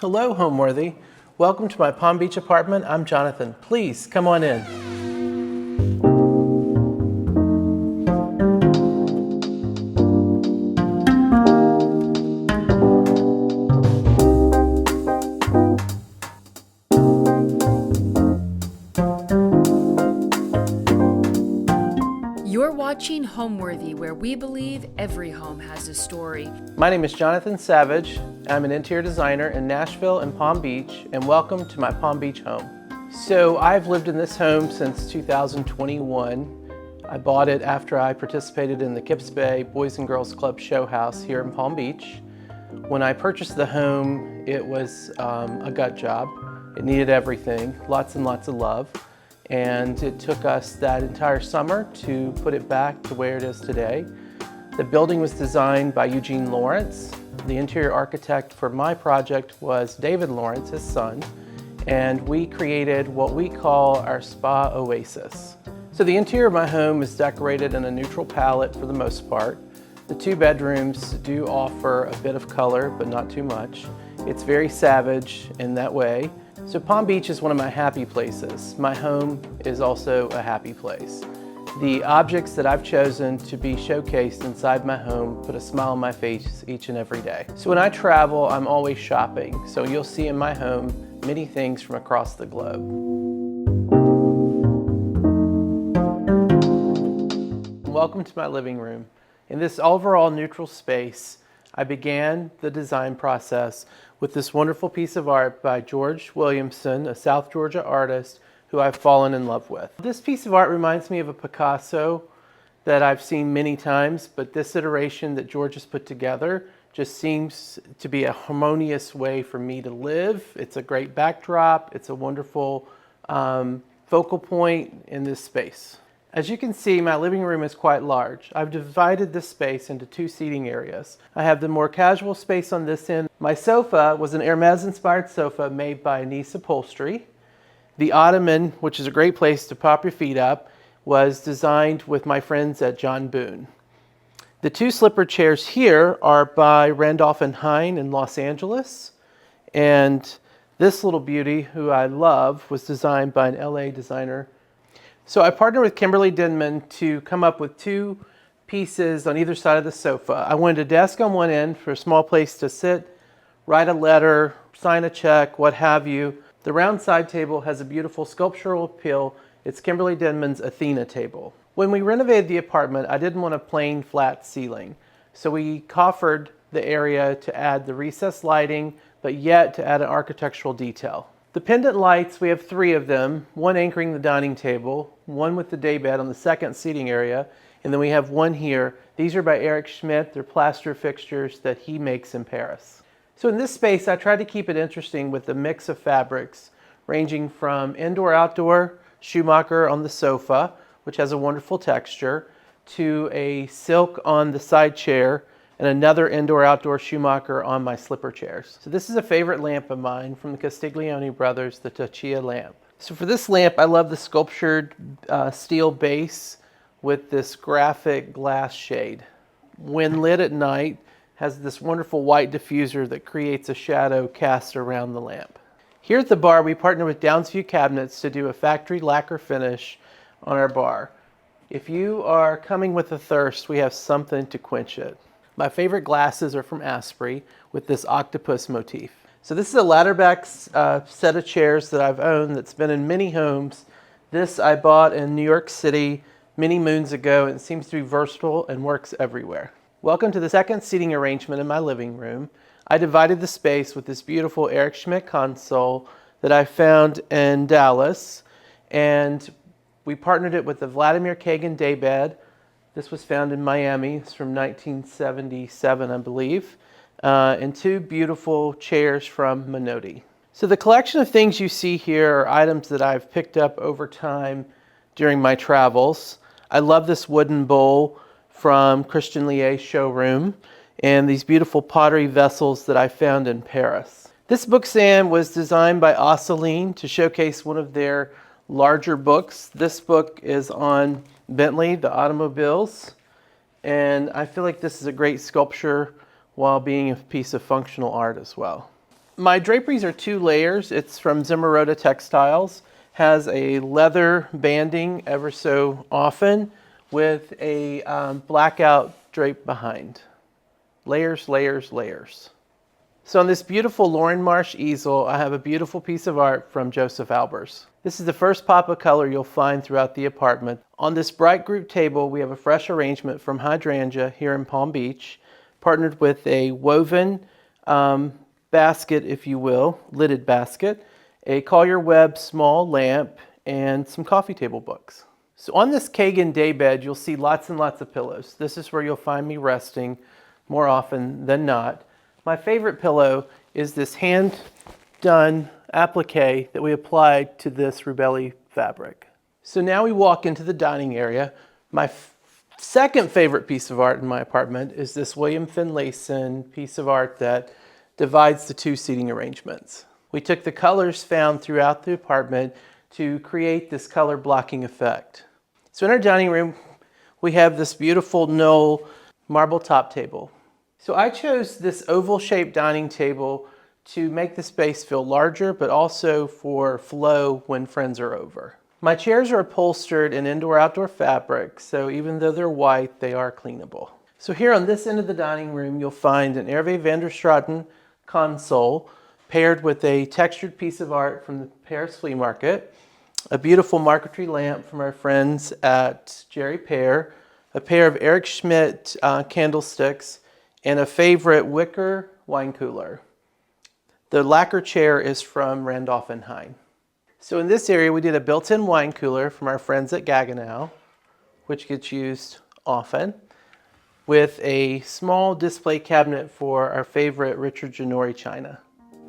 Hello, Homeworthy. Welcome to my Palm Beach apartment. I'm Jonathan. Please come on in. You're watching Homeworthy, where we believe every home has a story. My name is Jonathan Savage. I'm an interior designer in Nashville and Palm Beach, and welcome to my Palm Beach home. So I've lived in this home since 2021. I bought it after I participated in the Kips Bay Boys and Girls Club show house here in Palm Beach. When I purchased the home, it was a gut job. It needed everything, lots and lots of love. And it took us that entire summer to put it back to where it is today. The building was designed by Eugene Lawrence. The interior architect for my project was David Lawrence, his son, and we created what we call our spa oasis. So the interior of my home is decorated in a neutral palette for the most part. The two bedrooms do offer a bit of color, but not too much. It's very savage in that way. So Palm Beach is one of my happy places. My home is also a happy place. The objects that I've chosen to be showcased inside my home put a smile on my face each and every day. So when I travel, I'm always shopping. So you'll see in my home many things from across the globe. Welcome to my living room. In this overall neutral space, I began the design process with this wonderful piece of art by George Williamson, a South Georgia artist who I've fallen in love with. This piece of art reminds me of a Picasso that I've seen many times, but this iteration that George has put together just seems to be a harmonious way for me to live. It's a great backdrop. It's a wonderful focal point in this space. As you can see, my living room is quite large. I've divided this space into two seating areas. I have the more casual space on this end. My sofa was an Hermes-inspired sofa made by Nice Upholstery. The ottoman, which is a great place to pop your feet up, was designed with my friends at John Boone. The two slipper chairs here are by Randolph and Hine in Los Angeles. And this little beauty, who I love, was designed by an LA designer. So I partnered with Kimberly Denman to come up with two pieces on either side of the sofa. I wanted a desk on one end for a small place to sit, write a letter, sign a check, what have you. The round side table has a beautiful sculptural appeal. It's Kimberly Denman's Athena table. When we renovated the apartment, I didn't want a plain flat ceiling. So we coffered the area to add the recessed lighting, but yet to add an architectural detail. The pendant lights, we have three of them, one anchoring the dining table, one with the daybed on the second seating area, and then we have one here. These are by Eric Schmidt. They're plaster fixtures that he makes in Paris. So in this space, I tried to keep it interesting with a mix of fabrics, ranging from indoor-outdoor Schumacher on the sofa, which has a wonderful texture, to a silk on the side chair, and another indoor-outdoor Schumacher on my slipper chairs. So this is a favorite lamp of mine from the Castiglione brothers, the Toccia lamp. So for this lamp, I love the sculptured steel base with this graphic glass shade. When lit at night, has this wonderful white diffuser that creates a shadow cast around the lamp. Here at the bar, we partnered with Downsview Cabinets to do a factory lacquer finish on our bar. If you are coming with a thirst, we have something to quench it. My favorite glasses are from Asprey with this octopus motif. So this is a ladderback set of chairs that I've owned that's been in many homes. This I bought in New York City many moons ago, and it seems to be versatile and works everywhere. Welcome to the second seating arrangement in my living room. I divided the space with this beautiful Eric Schmidt console that I found in Dallas, and we partnered it with the Vladimir Kagan daybed. This was found in Miami. It's from 1977, I believe. And two beautiful chairs from Minotti. So the collection of things you see here are items that I've picked up over time during my travels. I love this wooden bowl from Christian Liet's showroom, and these beautiful pottery vessels that I found in Paris. This bookstand was designed by Osceline to showcase one of their larger books. This book is on Bentley, the automobiles, and I feel like this is a great sculpture while being a piece of functional art as well. My draperies are 2 layers. It's from Zimmerota Textiles. Has a leather banding ever so often with a blackout drape behind. Layers, layers, layers. So on this beautiful Lauren Marsh easel, I have a beautiful piece of art from Joseph Albers. This is the first pop of color you'll find throughout the apartment. On this bright group table, we have a fresh arrangement from Hydrangea here in Palm Beach, partnered with a woven basket, if you will, lidded basket, a Collier Webb small lamp, and some coffee table books. So on this Kagan daybed, you'll see lots and lots of pillows. This is where you'll find me resting more often than not. My favorite pillow is this hand-done applique that we applied to this Rubelli fabric. So now we walk into the dining area. My second favorite piece of art in my apartment is this William Finlayson piece of art that divides the 2 seating arrangements. We took the colors found throughout the apartment to create this color blocking effect. So in our dining room, we have this beautiful Knoll marble top table. So I chose this oval-shaped dining table to make the space feel larger, but also for flow when friends are over. My chairs are upholstered in indoor-outdoor fabric, so even though they're white, they are cleanable. So here on this end of the dining room, you'll find an Hervé van der Straten console paired with a textured piece of art from the Paris flea market, a beautiful marquetry lamp from our friends at Jerry Pear, a pair of Eric Schmidt candlesticks, and a favorite wicker wine cooler. The lacquer chair is from Randolph and Hine. So in this area, we did a built-in wine cooler from our friends at Gaggenau, which gets used often, with a small display cabinet for our favorite Richard Ginori china.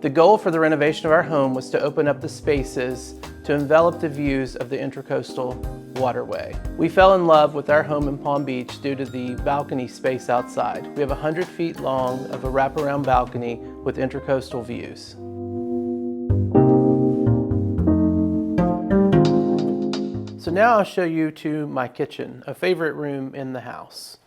The goal for the renovation of our home was to open up the spaces to envelop the views of the Intracoastal Waterway. We fell in love with our home in Palm Beach due to the balcony space outside. We have 100 feet long of a wraparound balcony with intracoastal views. So now I'll show you to my kitchen, a favorite room in the house.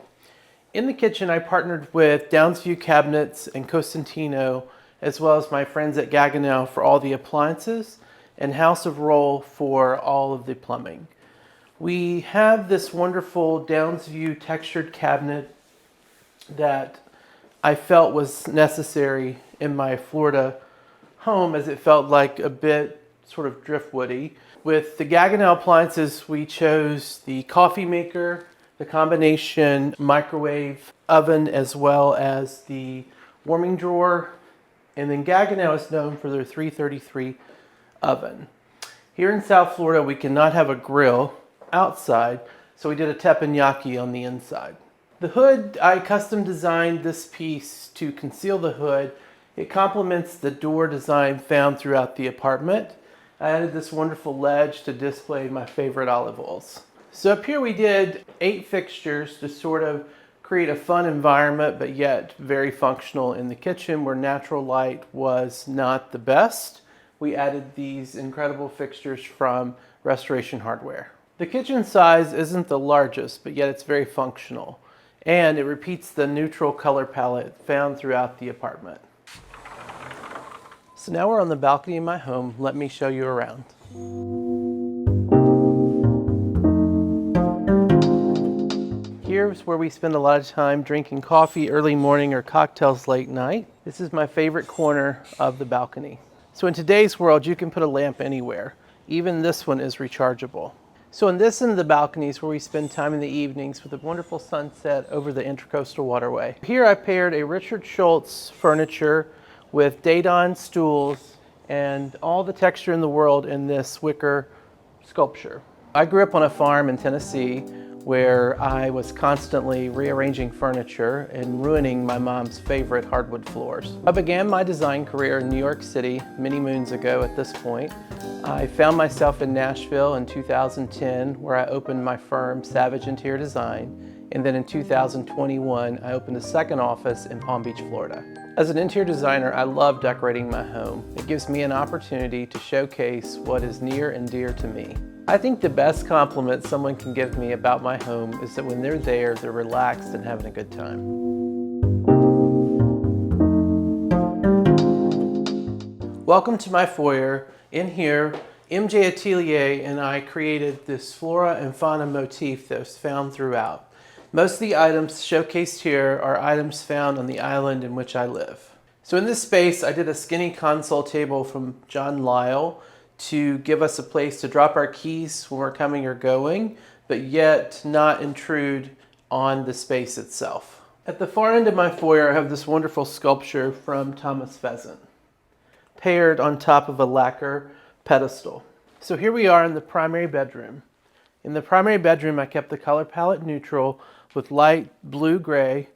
In the kitchen, I partnered with Downsview Cabinets and Cosentino, as well as my friends at Gaggenau for all the appliances, and House of Roll for all of the plumbing. We have this wonderful Downsview textured cabinet that I felt was necessary in my Florida home, as it felt like a bit sort of driftwoody. With the Gaggenau appliances, we chose the coffee maker, the combination microwave oven, as well as the warming drawer. And then Gaggenau is known for their 333 oven. Here in South Florida, we cannot have a grill outside, so we did a teppanyaki on the inside. The hood, I custom designed this piece to conceal the hood. It complements the door design found throughout the apartment. I added this wonderful ledge to display my favorite olive oils. So up here we did 8 fixtures to sort of create a fun environment, but yet very functional in the kitchen where natural light was not the best. We added these incredible fixtures from Restoration Hardware. The kitchen size isn't the largest, but yet it's very functional. And it repeats the neutral color palette found throughout the apartment. So now we're on the balcony of my home. Let me show you around. Here's where we spend a lot of time drinking coffee early morning or cocktails late night. This is my favorite corner of the balcony. So in today's world, you can put a lamp anywhere. Even this one is rechargeable. So in this end of the balcony is where we spend time in the evenings with a wonderful sunset over the Intracoastal Waterway. Here I paired a Richard Schultz furniture with Dayton stools and all the texture in the world in this wicker sculpture. I grew up on a farm in Tennessee where I was constantly rearranging furniture and ruining my mom's favorite hardwood floors. I began my design career in New York City many moons ago at this point. I found myself in Nashville in 2010 where I opened my firm, Savage Interior Design, and then in 2021 I opened a second office in Palm Beach, Florida. As an interior designer, I love decorating my home. It gives me an opportunity to showcase what is near and dear to me. I think the best compliment someone can give me about my home is that when they're there, they're relaxed and having a good time. Welcome to my foyer. In here, MJ Atelier and I created this flora and fauna motif that was found throughout. Most of the items showcased here are items found on the island in which I live. So in this space, I did a skinny console table from John Lyle to give us a place to drop our keys when we're coming or going, but yet not intrude on the space itself. At the far end of my foyer, I have this wonderful sculpture from Thomas Pheasant, paired on top of a lacquer pedestal. So here we are in the primary bedroom. In the primary bedroom, I kept the color palette neutral with light blue-gray,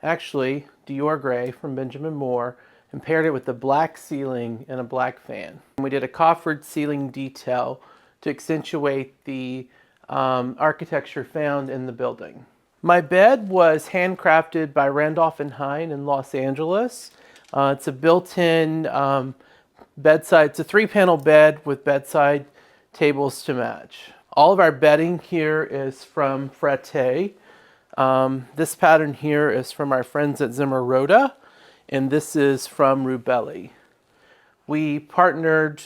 actually Dior gray from Benjamin Moore, and paired it with a black ceiling and a black fan. And we did a coffered ceiling detail to accentuate the architecture found in the building. My bed was handcrafted by Randolph and Hine in Los Angeles. It's a built-in bedside. It's a 3-panel bed with bedside tables to match. All of our bedding here is from Frette. This pattern here is from our friends at Zimmer Roda, and this is from Rubelli. We partnered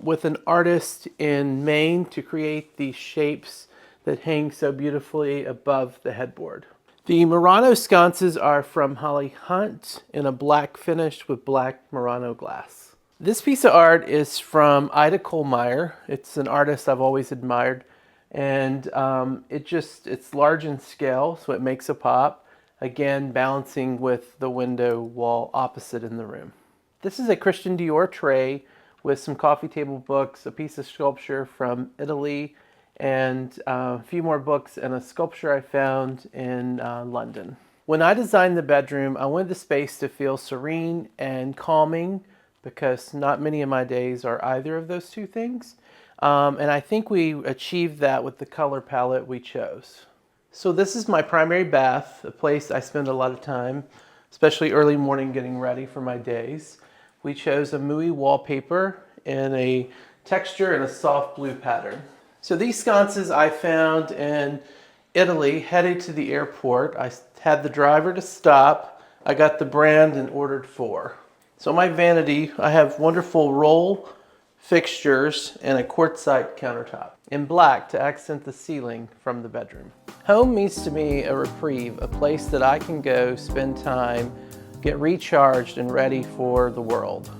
with an artist in Maine to create these shapes that hang so beautifully above the headboard. The Murano sconces are from Holly Hunt in a black finish with black Murano glass. This piece of art is from Ida Kohlmeyer. It's an artist I've always admired, and it's large in scale, so it makes a pop. Again, balancing with the window wall opposite in the room. This is a Christian Dior tray with some coffee table books, a piece of sculpture from Italy, and a few more books and a sculpture I found in London. When I designed the bedroom, I wanted the space to feel serene and calming because not many of my days are either of those two things. And I think we achieved that with the color palette we chose. So this is my primary bath, a place I spend a lot of time, especially early morning getting ready for my days. We chose a Mui wallpaper in a texture and a soft blue pattern. So these sconces I found in Italy, headed to the airport. I had the driver to stop. I got the brand and ordered 4. So my vanity, I have wonderful roll fixtures and a quartzite countertop in black to accent the ceiling from the bedroom. Home means to me a reprieve, a place that I can go spend time, get recharged and ready for the world.